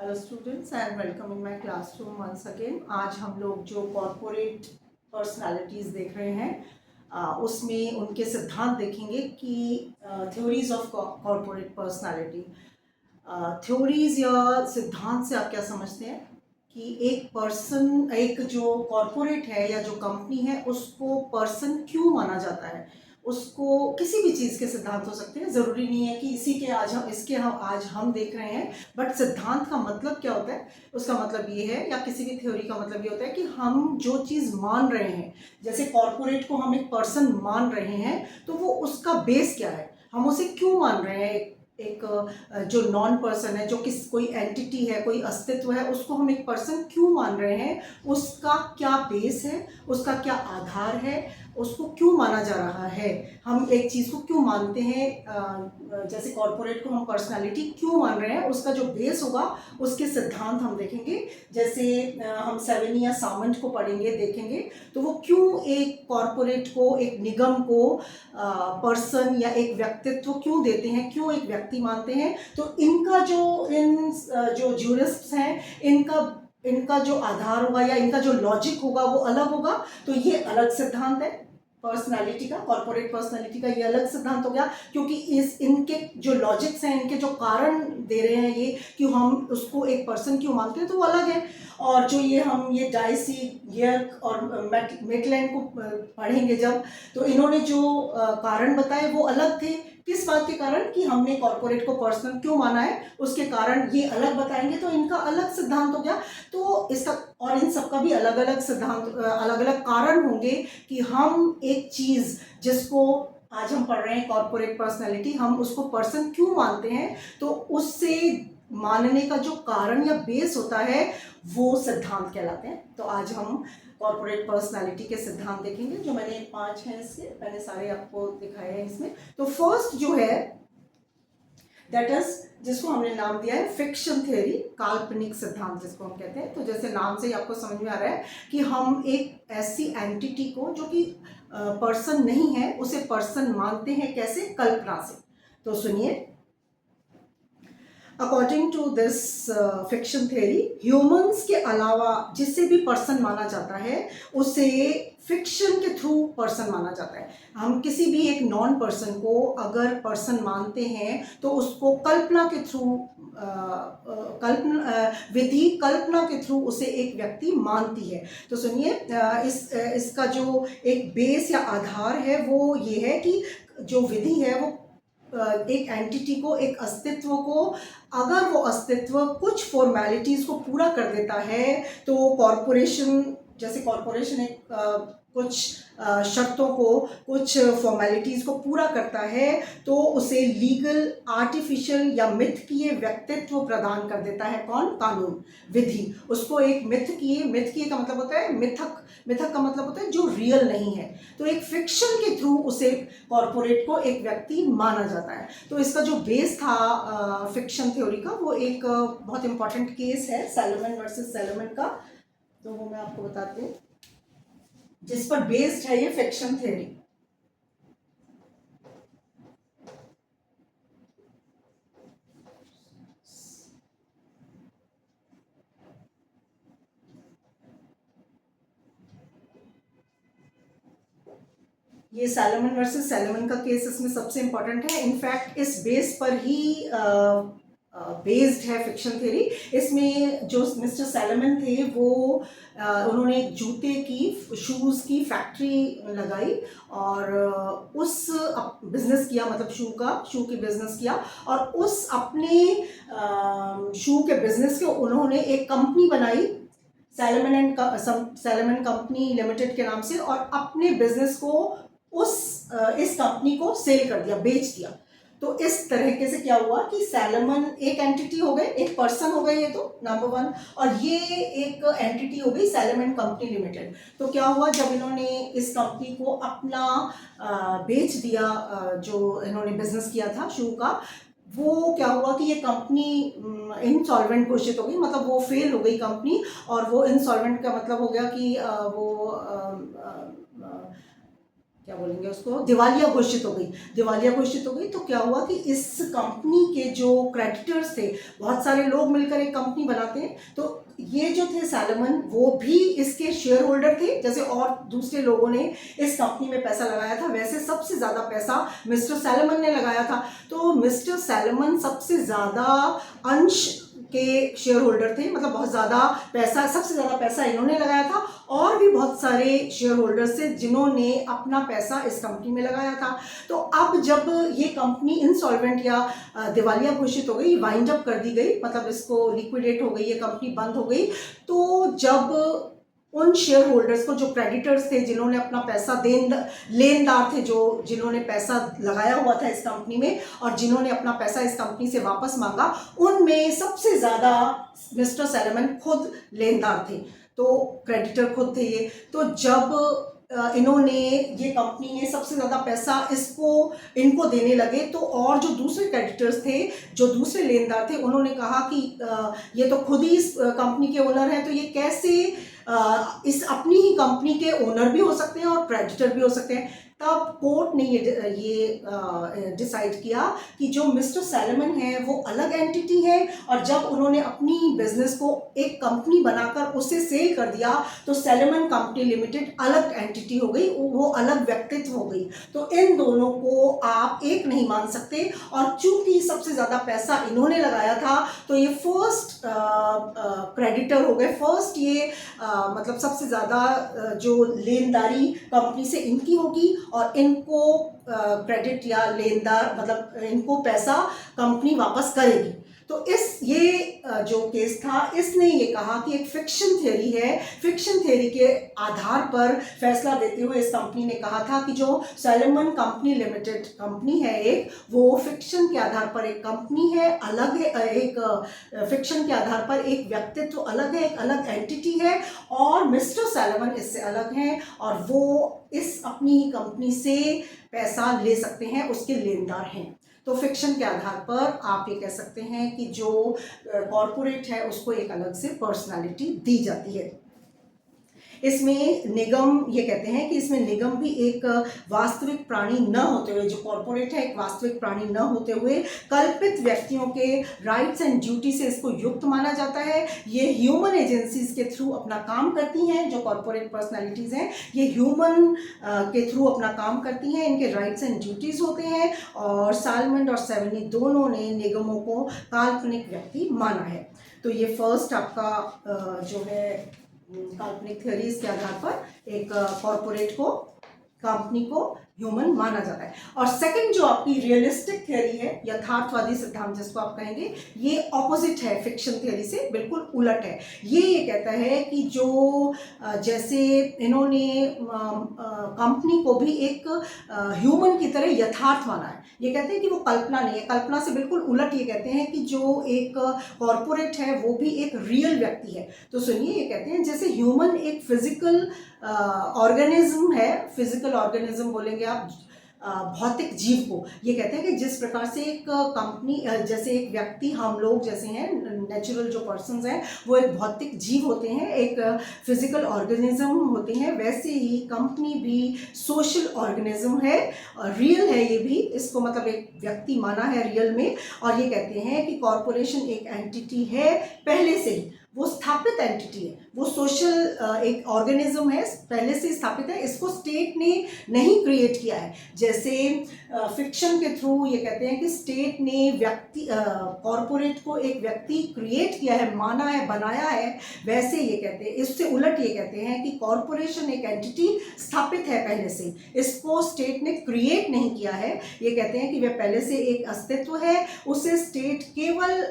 Hello students and welcome in my classroom once again. आज हम लोग जो कॉरपोरेट पर्सनालिटीज़ देख रहे हैं उसमें उनके सिद्धांत देखेंगे कि theories of corporate personality. Theories या सिद्धांत से आप क्या समझते हैं कि एक पर्सन, एक जो कॉरपोरेट है या जो कंपनी है उसको पर्सन क्यों माना जाता है। उसको किसी भी चीज़ के सिद्धांत हो सकते हैं, ज़रूरी नहीं है कि इसी के आज हम इसके हम आज हम देख रहे हैं। बट सिद्धांत का मतलब क्या होता है, उसका मतलब ये है, या किसी भी थ्योरी का मतलब ये होता है कि हम जो चीज़ मान रहे हैं, जैसे कॉरपोरेट को हम एक पर्सन मान रहे हैं तो वो उसका बेस क्या है, हम उसे क्यों मान रहे हैं। एक जो नॉन पर्सन है, जो कोई एंटिटी है, कोई अस्तित्व है, उसको हम एक पर्सन क्यों मान रहे हैं, उसका क्या बेस है, उसका क्या आधार है, उसको क्यों माना जा रहा है, हम एक चीज़ को क्यों मानते हैं। जैसे कॉरपोरेट को हम पर्सनालिटी क्यों मान रहे हैं, उसका जो बेस होगा उसके सिद्धांत हम देखेंगे। जैसे हम सेवेनी या सामंत को पढ़ेंगे, देखेंगे तो वो क्यों एक कॉरपोरेट को, एक निगम को पर्सन या एक व्यक्तित्व क्यों देते हैं, क्यों एक व्यक्ति मानते हैं। तो इनका जो ज्यूरिस्ट्स हैं, इनका जो आधार होगा या इनका जो लॉजिक होगा वो अलग होगा। तो ये अलग सिद्धांत है पर्सनालिटी का, कॉर्पोरेट पर्सनालिटी का ये अलग सिद्धांत हो गया, क्योंकि इनके जो लॉजिक्स हैं, इनके जो कारण दे रहे हैं ये कि हम उसको एक पर्सन क्यों मानते हैं, तो वो अलग है। और जो ये डाइसी, यर्क और मेटलैंड को पढ़ेंगे जब, तो इन्होंने जो कारण बताए वो अलग थे। किस बात के कारण, कि हमने कॉर्पोरेट को पर्सनल क्यों माना है, उसके कारण ये अलग बताएंगे, तो इनका अलग सिद्धांत हो गया। तो इसका और इन सबका भी अलग अलग सिद्धांत, अलग अलग कारण होंगे कि हम एक चीज़ जिसको आज हम पढ़ रहे हैं कॉर्पोरेट पर्सनालिटी, हम उसको पर्सन क्यों मानते हैं, तो उससे मानने का जो कारण या बेस होता है वो सिद्धांत कहलाते हैं। तो आज हम कॉर्पोरेट पर्सनालिटी के सिद्धांत देखेंगे, जो मैंने 5 हैं, इसके मैंने सारे आपको दिखाए हैं इसमें। तो फर्स्ट जो है दैट इज, जिसको हमने नाम दिया है फिक्शन थ्योरी, काल्पनिक सिद्धांत जिसको हम कहते हैं। तो जैसे नाम से ही आपको समझ में आ रहा है कि हम एक ऐसी एंटिटी को जो कि पर्सन नहीं है उसे पर्सन मानते हैं, कैसे, कल्पना से। तो सुनिए, according to this fiction theory, humans के अलावा जिसे भी पर्सन माना जाता है उसे फिक्शन के थ्रू पर्सन माना जाता है। हम किसी भी एक नॉन पर्सन को अगर पर्सन मानते हैं तो उसको कल्पना के थ्रू, कल्पना के थ्रू उसे एक व्यक्ति मानती है। तो सुनिए, इसका जो एक बेस या आधार है वो ये है कि जो विधि है वो एक एंटिटी को, एक अस्तित्व को, अगर वो अस्तित्व कुछ फॉर्मेलिटीज़ को पूरा कर देता है, तो कॉरपोरेशन, जैसे कॉरपोरेशन एक कुछ शर्तों को, कुछ फॉर्मेलिटीज़ को पूरा करता है, तो उसे लीगल, आर्टिफिशियल या मिथकीय व्यक्तित्व प्रदान कर देता है। कौन? कानून, विधि। उसको एक मिथकीय का मतलब होता है मिथक, मिथक का मतलब होता है जो रियल नहीं है। तो एक फिक्शन के थ्रू उसे, कॉरपोरेट को, एक व्यक्ति माना जाता है। तो इसका जो बेस था फिक्शन थ्योरी का, वो एक बहुत इंपॉर्टेंट केस है, सैलोमन वर्सेस सैलोमन का। तो वो मैं आपको बताती हूँ, जिस पर बेस्ड है ये फिक्शन थ्योरी। ये सैलोमन वर्सेस सैलोमन का केस इसमें सबसे इंपॉर्टेंट है। इनफैक्ट इस बेस पर ही बेस्ड है फिक्शन थ्योरी। इसमें जो मिस्टर सैलोमन थे वो उन्होंने एक जूते की, शूज़ की फैक्ट्री लगाई और उस बिजनेस किया, मतलब शू की बिजनेस किया। और उस अपने शू के बिजनेस के उन्होंने एक कंपनी बनाई, सैलोमन कंपनी लिमिटेड के नाम से, और अपने बिजनेस को इस कंपनी को सेल कर दिया, बेच दिया। तो इस तरीके से क्या हुआ कि सैलोमन एक एंटिटी हो गए, एक पर्सन हो गए ये, तो नंबर 1, और ये एक एंटिटी हो गई सैलोमन कंपनी लिमिटेड। तो क्या हुआ, जब इन्होंने इस कंपनी को अपना बेच दिया, जो इन्होंने बिजनेस किया था शू का, वो क्या हुआ कि ये कंपनी इनसॉल्वेंट घोषित हो गई, मतलब वो फेल हो गई कंपनी। और वो इनसॉल्वेंट का मतलब हो गया कि वो क्या बोलेंगे उसको, दिवालिया घोषित हो गई। दिवालिया घोषित हो गई तो क्या हुआ कि इस कंपनी के जो क्रेडिटर्स थे, बहुत सारे लोग मिलकर एक कंपनी बनाते हैं, तो ये जो थे सैलमन, वो भी इसके शेयर होल्डर थे। जैसे और दूसरे लोगों ने इस कंपनी में पैसा लगाया था, वैसे सबसे ज़्यादा पैसा मिस्टर सैलमन ने लगाया था। तो मिस्टर सैलमन सबसे ज़्यादा अंश के शेयर होल्डर थे, मतलब बहुत ज़्यादा पैसा, सबसे ज़्यादा पैसा इन्होंने लगाया था। और भी बहुत सारे शेयर होल्डर्स थे जिन्होंने अपना पैसा इस कंपनी में लगाया था। तो अब जब ये कंपनी इंसॉल्वेंट या दिवालिया घोषित हो गई, वाइंड अप कर दी गई, मतलब इसको लिक्विडेट हो गई, ये कंपनी बंद हो गई, तो जब उन शेयर होल्डर्स को, जो क्रेडिटर्स थे, जिन्होंने अपना पैसा लेनदार थे, जो जिन्होंने पैसा लगाया हुआ था इस कंपनी में और जिन्होंने अपना पैसा इस कंपनी से वापस मांगा, उनमें सबसे ज़्यादा मिस्टर सैलमन खुद लेनदार थे, तो क्रेडिटर खुद थे ये। तो जब इन्होंने, ये कंपनी ने सबसे ज़्यादा पैसा इनको देने लगे, तो और जो दूसरे क्रेडिटर्स थे, जो दूसरे लेनदार थे, उन्होंने कहा कि ये तो खुद ही इस कंपनी के ओनर हैं, तो ये कैसे इस अपनी ही कंपनी के ओनर भी हो सकते हैं और क्रेडिटर भी हो सकते हैं। तब कोर्ट ने ये डिसाइड किया कि जो मिस्टर सैलमन है वो अलग एंटिटी है, और जब उन्होंने अपनी बिजनेस को एक कंपनी बनाकर उसे सेल कर दिया, तो सैलमन कंपनी लिमिटेड अलग एंटिटी हो गई, वो अलग व्यक्तित्व हो गई। तो इन दोनों को आप एक नहीं मान सकते। और चूंकि सबसे ज़्यादा पैसा इन्होंने लगाया था, तो ये फर्स्ट क्रेडिटर हो गए, फर्स्ट ये मतलब सबसे ज़्यादा जो लेनदारी कंपनी से इनकी होगी, और इनको क्रेडिट या लेनदार, मतलब इनको पैसा कंपनी वापस करेगी। तो जो केस था, इसने ये कहा कि एक फिक्शन थ्योरी है, फिक्शन थ्योरी के आधार पर फैसला देते हुए इस कंपनी ने कहा था कि जो सैलमन कंपनी लिमिटेड कंपनी है एक, वो फिक्शन के आधार पर एक कंपनी है, अलग है, एक फिक्शन के आधार पर एक व्यक्तित्व अलग है, एक अलग एंटिटी है, और मिस्टर सैलमन इससे अलग हैं, और वो इस अपनी ही कंपनी से पैसा ले सकते हैं, उसके लेनदार हैं। तो फिक्शन के आधार पर आप ये कह सकते हैं कि जो कॉरपोरेट है उसको एक अलग से पर्सनालिटी दी जाती है। इसमें निगम, ये कहते हैं कि इसमें निगम भी एक वास्तविक प्राणी न होते हुए, जो कॉरपोरेट है एक वास्तविक प्राणी न होते हुए, कल्पित व्यक्तियों के राइट्स एंड ड्यूटी से इसको युक्त माना जाता है। ये ह्यूमन एजेंसीज के थ्रू अपना काम करती हैं, जो कॉरपोरेट पर्सनालिटीज़ हैं ये ह्यूमन के थ्रू अपना काम करती हैं, इनके राइट्स एंड ड्यूटीज़ होते हैं। और सालमन और सेवनी दोनों ने निगमों को काल्पनिक व्यक्ति माना है। तो ये फर्स्ट आपका जो है काल्पनिक थ्योरीज के आधार पर एक कॉरपोरेट को, कंपनी को ह्यूमन माना जाता है। और सेकंड जो आपकी रियलिस्टिक थ्योरी है, यथार्थवादी सिद्धांत जिसको आप कहेंगे, ये ऑपोजिट है, फिक्शन थ्योरी से बिल्कुल उलट है। ये कहता है कि जो जैसे इन्होंने कंपनी को भी एक ह्यूमन की तरह यथार्थ माना है। ये कहते हैं कि वो कल्पना नहीं है, कल्पना से बिल्कुल उलट ये कहते हैं कि जो एक कॉरपोरेट है वो भी एक रियल व्यक्ति है। तो सुनिए, ये कहते हैं जैसे ह्यूमन एक फिजिकल ऑर्गेनिज्म है, फिजिकल ऑर्गेनिज्म बोलेंगे आप भौतिक जीव को। ये कहते हैं कि जिस प्रकार से एक कंपनी, जैसे एक व्यक्ति, हम लोग जैसे हैं नेचुरल जो पर्सन्स हैं वो एक भौतिक जीव होते हैं, एक फिजिकल ऑर्गेनिज्म होते हैं, वैसे ही कंपनी भी सोशल ऑर्गेनिज्म है, रियल है ये भी, इसको मतलब एक व्यक्ति माना है रियल में। और ये कहते हैं कि कॉरपोरेशन एक एंटिटी है पहले से ही, वो स्थापित एंटिटी है, वो सोशल एक ऑर्गेनिज्म है, पहले से स्थापित है, इसको स्टेट ने नहीं क्रिएट किया है। जैसे फिक्शन के थ्रू ये कहते हैं कि स्टेट ने व्यक्ति, कॉरपोरेट को एक व्यक्ति क्रिएट किया है, माना है, बनाया है, वैसे ये कहते हैं, इससे उलट ये कहते हैं कि कॉरपोरेशन एक एंटिटी स्थापित है पहले से, इसको स्टेट ने क्रिएट नहीं किया है। ये कहते हैं कि वह पहले से एक अस्तित्व है, उसे स्टेट केवल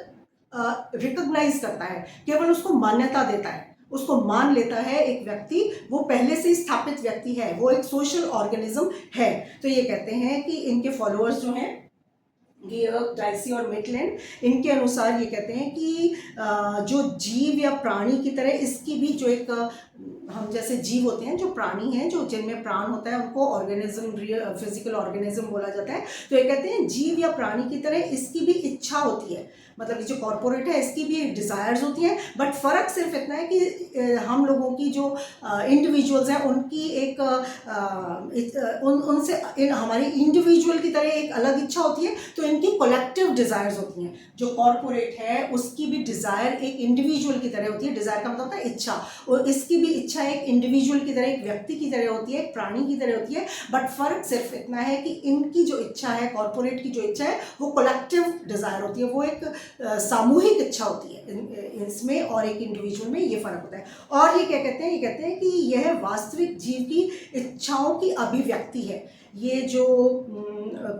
रिकॉग्नाइज करता है, केवल उसको मान्यता देता है, उसको मान लेता है एक व्यक्ति, वो पहले से स्थापित व्यक्ति है, वो एक सोशल ऑर्गेनिज्म है। तो ये कहते हैं कि इनके फॉलोअर्स जो हैं गियर्क, डाइसी और मिटलैंड, इनके अनुसार ये कहते हैं कि जो जीव या प्राणी की तरह इसकी भी जो एक हम जैसे जीव होते हैं, जो प्राणी हैं, जो जिनमें प्राण होता है, उनको ऑर्गेनिज्म, फिजिकल ऑर्गेनिज्म बोला जाता है। तो ये कहते हैं जीव या प्राणी की तरह इसकी भी इच्छा होती है, मतलब ये जो कॉर्पोरेट है इसकी भी डिज़ायर्स होती हैं, बट फ़र्क सिर्फ इतना है कि हम लोगों की जो इंडिविजुअल्स हैं उनकी एक उनसे हमारी इंडिविजुअल की तरह एक अलग इच्छा होती है, तो इनकी कलेक्टिव डिज़ायर्स होती हैं। जो कॉर्पोरेट है उसकी भी डिज़ायर एक इंडिविजुअल की तरह होती है, डिज़ायर का मतलब होता है इच्छा, और इसकी भी इच्छा एक इंडिविजुअल की तरह, एक व्यक्ति की तरह होती है, एक प्राणी की तरह होती है, बट फ़र्क सिर्फ इतना है कि इनकी जो इच्छा है, कॉर्पोरेट की जो इच्छा है, वो कलेक्टिव डिज़ायर होती है, वो एक सामूहिक इच्छा होती है इसमें, और एक इंडिविजुअल में ये फ़र्क होता है। और ये क्या कहते हैं, ये कहते हैं कि यह वास्तविक जीव की इच्छाओं की अभिव्यक्ति है। ये जो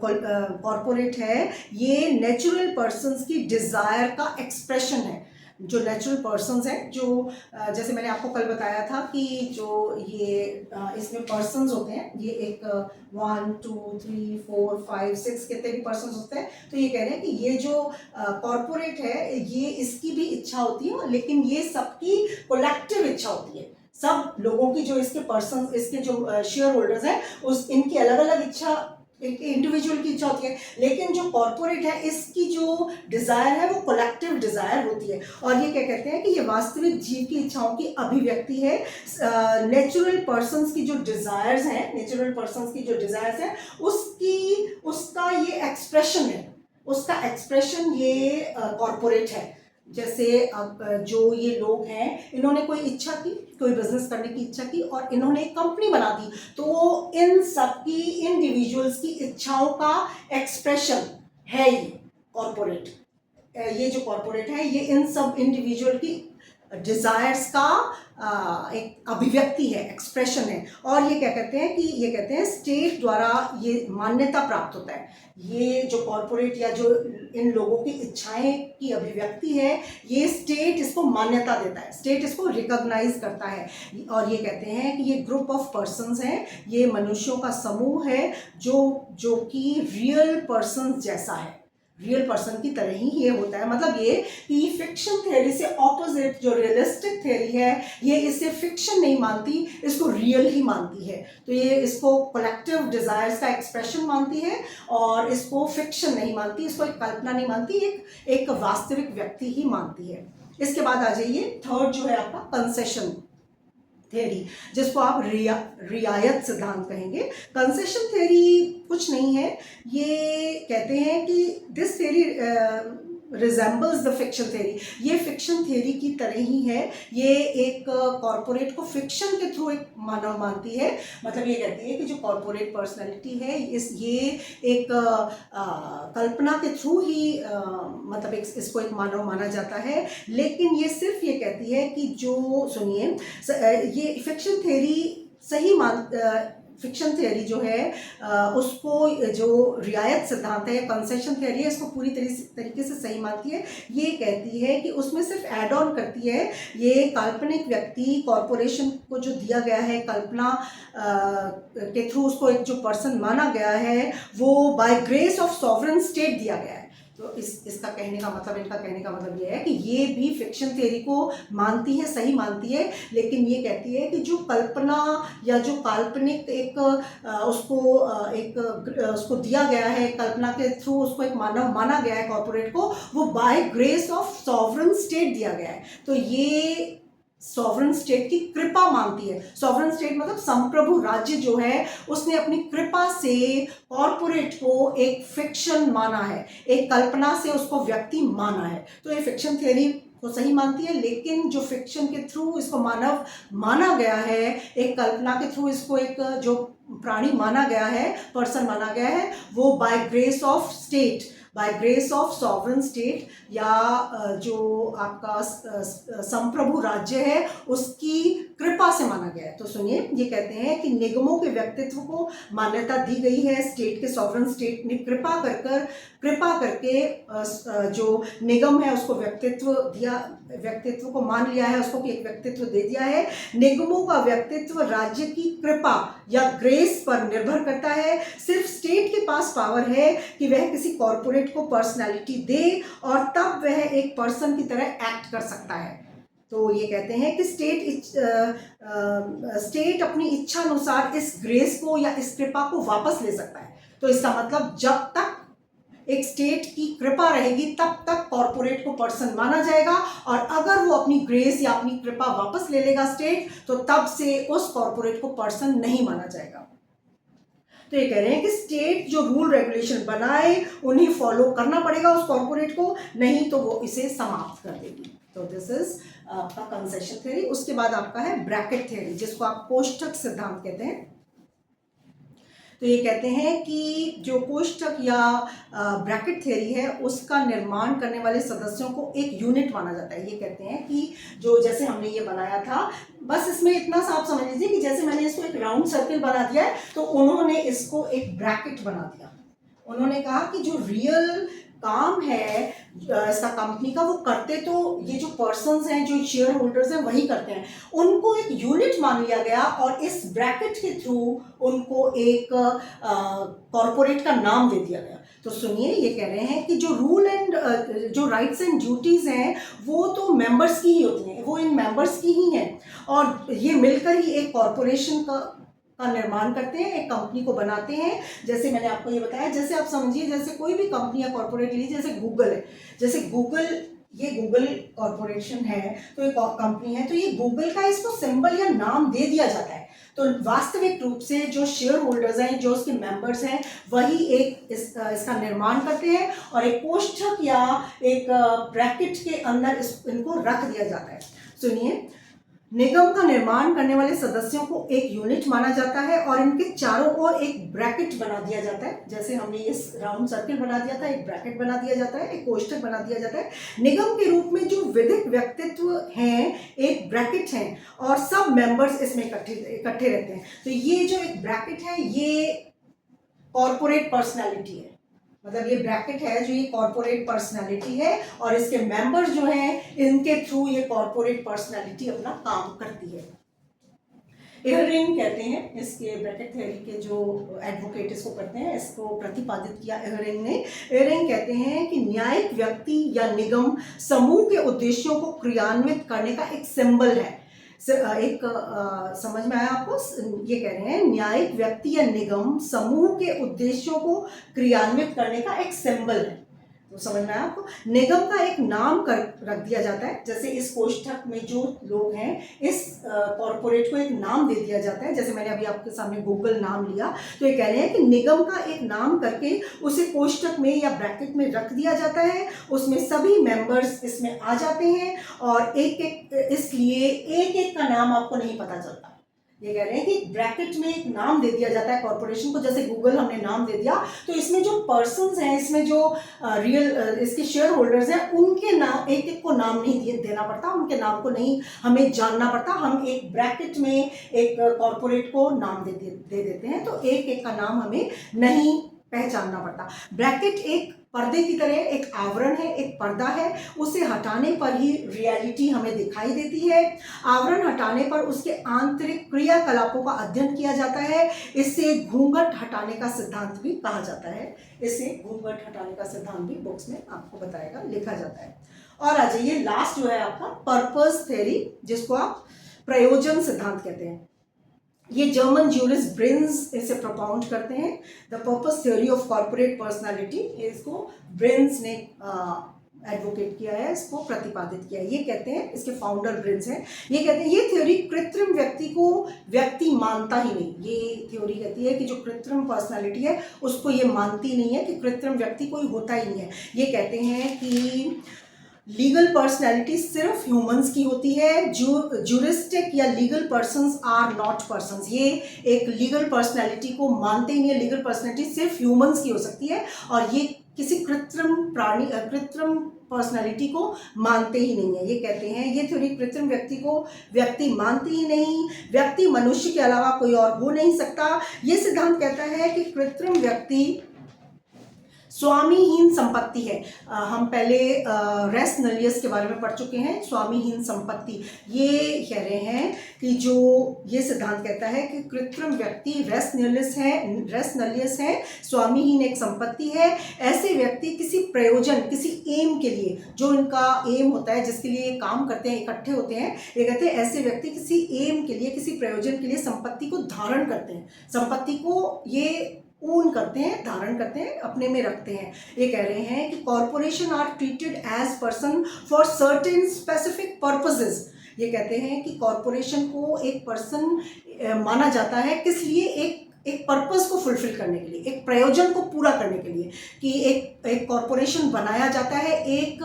कॉर्पोरेट है ये नेचुरल पर्सन्स की डिज़ायर का एक्सप्रेशन है। जो नेचुरल पर्सन्स हैं, जो जैसे मैंने आपको कल बताया था कि जो ये इसमें पर्सन्स होते हैं, ये एक 1 2 3 4 5 6 कितने भी पर्सन्स होते हैं, तो ये कह रहे हैं कि ये जो कॉर्पोरेट है ये इसकी भी इच्छा होती है, लेकिन ये सबकी कलेक्टिव इच्छा होती है। सब लोगों की जो इसके पर्सन, इसके जो शेयर होल्डर्स हैं, उस इनकी अलग अलग इच्छा, एक इंडिविजुअल की इच्छा होती है, लेकिन जो कॉर्पोरेट है इसकी जो डिज़ायर है वो कलेक्टिव डिज़ायर होती है। और ये क्या कहते हैं कि ये वास्तविक जीव की इच्छाओं की अभिव्यक्ति है। नेचुरल पर्सन्स की जो डिज़ायर्स हैं, नेचुरल पर्सन्स की जो डिज़ायर्स हैं उसका ये एक्सप्रेशन है, उसका एक्सप्रेशन ये कॉर्पोरेट है। जैसे अब जो ये लोग हैं, इन्होंने कोई इच्छा की, कोई बिजनेस करने की इच्छा की और इन्होंने एक कंपनी बना दी, तो इन सबकी इंडिविजुअल्स की इच्छाओं का एक्सप्रेशन है ये कॉर्पोरेट। ये जो कॉर्पोरेट है ये इन सब इंडिविजुअल की डिज़ायर्स का एक अभिव्यक्ति है, एक्सप्रेशन है। और ये क्या कहते हैं कि ये कहते हैं स्टेट द्वारा ये मान्यता प्राप्त होता है। ये जो कॉर्पोरेट या जो इन लोगों की इच्छाएं की अभिव्यक्ति है, ये स्टेट इसको मान्यता देता है, स्टेट इसको रिकॉग्नाइज करता है। और ये कहते हैं कि ये ग्रुप ऑफ पर्सन्स हैं, ये मनुष्यों का समूह है जो कि रियल पर्सन्स जैसा है, रियल पर्सन की तरह ही ये होता है। मतलब ये कि फिक्शन थ्योरी से ऑपोजिट जो रियलिस्टिक थ्योरी है, ये इसे फिक्शन नहीं मानती, इसको रियल ही मानती है। तो ये इसको कलेक्टिव डिजायर्स का एक्सप्रेशन मानती है और इसको फिक्शन नहीं मानती, इसको एक कल्पना नहीं मानती, एक वास्तविक व्यक्ति ही मानती है। इसके बाद आ जाइए थर्ड जो है आपका कंसेशन थ्योरी, जिसको आप रियायत सिद्धांत कहेंगे। कंसेशन थ्योरी कुछ नहीं है, ये कहते हैं कि this theory resembles the fiction theory, ये फिक्शन थ्योरी की तरह ही है। ये एक कॉर्पोरेट को फिक्शन के थ्रू एक मानव मानती है। मतलब ये कहती है कि जो कॉर्पोरेट पर्सनैलिटी है ये एक कल्पना के थ्रू ही मतलब इसको एक मानव माना जाता है। लेकिन ये सिर्फ ये कहती है कि जो सुनिए, ये फिक्शन थ्योरी सही फिक्शन थ्योरी जो है उसको जो रियायत सिद्धांत है, कंसेशन थ्योरी है, इसको पूरी तरीके से सही मानती है। ये कहती है कि उसमें सिर्फ ऐड ऑन करती है, ये काल्पनिक व्यक्ति कॉर्पोरेशन को जो दिया गया है, कल्पना के थ्रू उसको एक जो पर्सन माना गया है, वो by grace of sovereign state दिया गया है। तो इसका कहने का मतलब, इनका कहने का मतलब ये है कि ये भी फिक्शन थ्योरी को मानती है, सही मानती है, लेकिन ये कहती है कि जो कल्पना या जो काल्पनिक एक उसको दिया गया है, कल्पना के थ्रू उसको एक मानव माना गया है कॉर्पोरेट को, वो by grace of sovereign state दिया गया है। तो ये सॉवरेन स्टेट की कृपा मानती है। सॉवरेन स्टेट मतलब संप्रभु राज्य जो है, उसने अपनी कृपा से कॉर्पोरेट को एक फिक्शन माना है, एक कल्पना से उसको व्यक्ति माना है। तो ये फिक्शन थ्योरी को सही मानती है, लेकिन जो फिक्शन के थ्रू इसको मानव माना गया है, एक कल्पना के थ्रू इसको एक जो प्राणी माना गया है, पर्सन माना गया है, वो by grace of state, by grace of sovereign state, या जो आपका संप्रभु राज्य है उसकी कृपा से माना गया है। तो सुनिए, ये कहते हैं कि निगमों के व्यक्तित्व को मान्यता दी गई है, स्टेट के सॉवरेन स्टेट ने कृपा करके जो निगम है उसको व्यक्तित्व को मान लिया है, उसको एक व्यक्तित्व दे दिया है। निगमों का व्यक्तित्व राज्य की कृपा या ग्रेस पर निर्भर करता है। सिर्फ स्टेट के पास पावर है कि वह किसी कॉर्पोरेट को पर्सनैलिटी दे और तब वह एक पर्सन की तरह एक्ट कर सकता है। तो ये कहते हैं कि स्टेट अपनी इच्छा अनुसार इस ग्रेस को या इस कृपा को वापस ले सकता है। तो इसका मतलब जब तक एक स्टेट की कृपा रहेगी तब तक कॉर्पोरेट को पर्सन माना जाएगा, और अगर वो अपनी ग्रेस या अपनी कृपा वापस ले लेगा स्टेट, तो तब से उस कॉर्पोरेट को पर्सन नहीं माना जाएगा। तो ये कह रहे हैं कि स्टेट जो रूल रेगुलेशन बनाए उन्हें फॉलो करना पड़ेगा उस कॉर्पोरेट को, नहीं तो वो इसे समाप्त कर देगी। तो दिस इज आपका कंसेशन थ्योरी। उसके बाद आपका है ब्रैकेट थ्योरी, जिसको आप कोष्ठक सिद्धांत कहते हैं। तो ये कहते हैं कि जो कोष्ठक या ब्रैकेट थ्योरी है उसका निर्माण करने वाले सदस्यों को एक यूनिट माना जाता है। ये कहते हैं कि जो जैसे हमने ये बनाया था, बस इसमें इतना सा आप समझ लीजिए कि जैसे मैंने इसको एक राउंड सर्कल बना दिया है, तो उन्होंने इसको एक ब्रैकेट बना दिया। उन्होंने कहा कि जो रियल काम है इसका कंपनी का, वो करते तो ये जो पर्सन्स हैं, जो शेयर होल्डर्स हैं, वही करते हैं। उनको एक यूनिट मान लिया गया और इस ब्रैकेट के थ्रू उनको एक कॉर्पोरेट का नाम दे दिया गया। तो सुनिए, ये कह रहे हैं कि जो रूल एंड जो राइट्स एंड ड्यूटीज़ हैं वो तो मेंबर्स की ही होती हैं, वो इन मेंबर्स की ही हैं, और ये मिलकर ही एक कॉर्पोरेशन का निर्माण करते हैं, एक कंपनी को बनाते हैं। जैसे मैंने आपको ये बताया, जैसे आप समझिए जैसे कोई भी कंपनी या कॉर्पोरेट लीजिए, जैसे गूगल है, जैसे गूगल, ये गूगल कॉर्पोरेशन है, तो एक कंपनी है, तो ये गूगल का इसको सिंबल या नाम दे दिया जाता है। तो वास्तविक रूप से जो शेयर होल्डर्स हैं, जो उसके मेंबर्स हैं, वही एक इसका निर्माण करते हैं, और एक कोष्ठक या एक ब्रैकेट के अंदर इनको रख दिया जाता है। सुनिए, निगम का निर्माण करने वाले सदस्यों को एक यूनिट माना जाता है और इनके चारों ओर एक ब्रैकेट बना दिया जाता है। जैसे हमने इस राउंड सर्कल बना दिया था, एक ब्रैकेट बना दिया जाता है, एक कोष्ठक बना दिया जाता है। निगम के रूप में जो विधिक व्यक्तित्व हैं एक ब्रैकेट हैं, और सब मेंबर्स इसमें इकट्ठे रहते हैं। तो ये जो एक ब्रैकेट है ये कॉर्पोरेट पर्सनैलिटी है, मतलब ये ब्रैकेट है जो ये कॉर्पोरेट पर्सनालिटी है, और इसके मेंबर्स जो हैं इनके थ्रू ये कॉर्पोरेट पर्सनालिटी अपना काम करती है। एहरिंग कहते हैं इसके ब्रैकेट थ्योरी के जो एडवोकेट इसको करते हैं, इसको प्रतिपादित किया एहरिंग ने। एहरिंग कहते हैं कि न्यायिक व्यक्ति या निगम समूह के उद्देश्यों को क्रियान्वित करने का एक सिंबल है। एक समझ में आया आपको? ये कह रहे हैं न्यायिक व्यक्ति या निगम समूह के उद्देश्यों को क्रियान्वित करने का एक सिंबल है। तो समझ में आया आपको? निगम का एक नाम रख दिया जाता है, जैसे इस कोष्ठक में जो लोग हैं इस कॉर्पोरेट को एक नाम दे दिया जाता है। जैसे मैंने अभी आपके सामने गूगल नाम लिया, तो ये कह रहे हैं कि निगम का एक नाम करके उसे कोष्ठक में या ब्रैकेट में रख दिया जाता है, उसमें सभी मेंबर्स इसमें आ जाते हैं, और एक एक इसलिए एक एक का नाम आपको नहीं पता चलता। ये कह रहे हैं कि ब्रैकेट में एक नाम दे दिया जाता है कॉर्पोरेशन को, जैसे गूगल हमने नाम दे दिया, तो इसमें जो पर्सन्स हैं, इसमें जो रियल इसके शेयर होल्डर्स हैं, उनके नाम एक एक को नाम नहीं देना पड़ता, उनके नाम को नहीं हमें जानना पड़ता। हम एक ब्रैकेट में एक कॉर्पोरेट को नाम दे देते हैं, तो एक एक का नाम हमें नहीं पहचानना पड़ता। ब्रैकेट एक पर्दे की तरह एक आवरण है, एक पर्दा है, उसे हटाने पर ही रियलिटी हमें दिखाई देती है। आवरण हटाने पर उसके आंतरिक क्रियाकलापों का अध्ययन किया जाता है। इससे घूंघट हटाने का सिद्धांत भी कहा जाता है। इसे घूंघट हटाने का सिद्धांत भी बुक्स में आपको बताएगा, लिखा जाता है। और आ जाइए लास्ट जो है आपका पर्पस थ्योरी, जिसको आप प्रयोजन सिद्धांत कहते हैं। ये जर्मन ज्यूरिस्ट ब्रिन्स इसे प्रोपाउंड करते हैं, the purpose theory of corporate personality. इसको ब्रिन्स ने एडवोकेट किया है, इसको प्रतिपादित किया है। ये कहते हैं, इसके फाउंडर ब्रिन्स हैं। ये कहते हैं ये थ्योरी कृत्रिम व्यक्ति को व्यक्ति मानता ही नहीं। ये थ्योरी कहती है कि जो कृत्रिम पर्सनालिटी है उसको ये मानती नहीं है कि कृत्रिम व्यक्ति कोई होता ही नहीं है। ये कहते हैं कि लीगल पर्सनैलिटी सिर्फ ह्यूमंस की होती है, ज्यूरिस्टिक या legal persons are not persons. ये एक लीगल पर्सनैलिटी को मानते ही नहीं है। लीगल पर्सनैलिटी सिर्फ ह्यूमंस की हो सकती है, और ये किसी कृत्रिम पर्सनैलिटी को मानते ही नहीं है। ये कहते हैं ये थ्योरी कृत्रिम व्यक्ति को व्यक्ति मानती ही नहीं, व्यक्ति मनुष्य के अलावा कोई और हो नहीं सकता। ये सिद्धांत कहता है कि कृत्रिम व्यक्ति स्वामीहीन संपत्ति है। हम पहले रेस नलियस के बारे में पढ़ चुके हैं। स्वामीहीन संपत्ति, ये कह रहे हैं कि जो ये सिद्धांत कहता है कि कृत्रिम व्यक्ति रेस नलियस है, स्वामीहीन एक संपत्ति है। ऐसे व्यक्ति किसी प्रयोजन, किसी एम के लिए, जो इनका एम होता है जिसके लिए काम करते हैं, इकट्ठे होते हैं, ये कहते हैं ऐसे व्यक्ति किसी एम के लिए, किसी प्रयोजन के लिए संपत्ति को धारण करते हैं, संपत्ति को ये ओन करते हैं, धारण करते हैं, अपने में रखते हैं। ये कह रहे हैं कि corporation are treated as person for certain specific purposes. ये कहते हैं कि कॉर्पोरेशन को एक पर्सन माना जाता है, किस लिए? एक पर्पस को फुलफिल करने के लिए, एक प्रयोजन को पूरा करने के लिए, कि एक कॉर्पोरेशन बनाया जाता है एक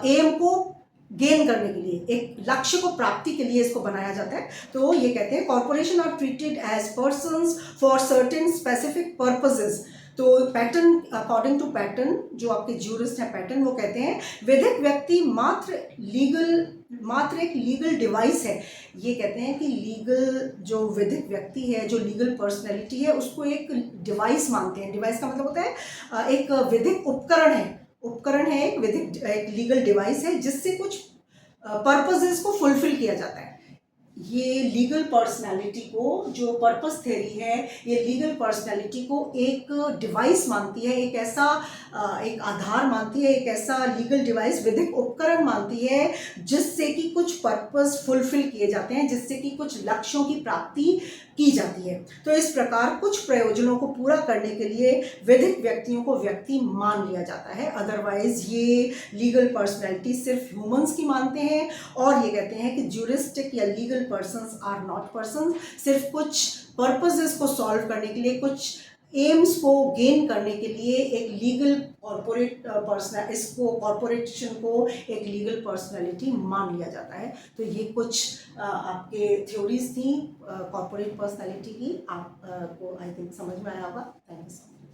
एम को गेन करने के लिए, एक लक्ष्य को प्राप्ति के लिए इसको बनाया जाता है। तो ये कहते हैं corporation are treated as persons for certain specific purposes. तो पैटर्न, अकॉर्डिंग टू पैटर्न, जो आपके ज्यूरिस्ट हैं पैटर्न, वो कहते हैं विधिक व्यक्ति मात्र एक लीगल डिवाइस है। ये कहते हैं कि लीगल, जो विधिक व्यक्ति है, जो लीगल पर्सनैलिटी है, उसको एक डिवाइस मानते हैं। डिवाइस का मतलब होता है एक विधिक उपकरण है, एक लीगल डिवाइस है जिससे कुछ पर्पसेस को फुलफिल किया जाता है। ये लीगल पर्सनालिटी को, जो पर्पस थ्योरी है, ये लीगल पर्सनालिटी को एक डिवाइस मानती है, एक आधार मानती है, एक ऐसा लीगल डिवाइस, विधिक उपकरण मानती है जिससे कि कुछ पर्पस फुलफिल किए जाते हैं, जिससे कि कुछ लक्ष्यों की प्राप्ति की जाती है। तो इस प्रकार कुछ प्रयोजनों को पूरा करने के लिए विधिक व्यक्तियों को व्यक्ति मान लिया जाता है। अदरवाइज ये लीगल पर्सनैलिटी सिर्फ ह्यूमंस की मानते हैं, और ये कहते हैं कि ज्यूरिस्टिक या legal persons are not persons. सिर्फ कुछ पर्पसेस को सॉल्व करने के लिए, कुछ एम्स को गेन करने के लिए एक लीगल कॉर्पोरेशन को एक लीगल पर्सनालिटी मान लिया जाता है। तो ये कुछ आपके थ्योरीज थी कॉर्पोरेट पर्सनालिटी की। आपको आई थिंक समझ में आया होगा। Thank you so much.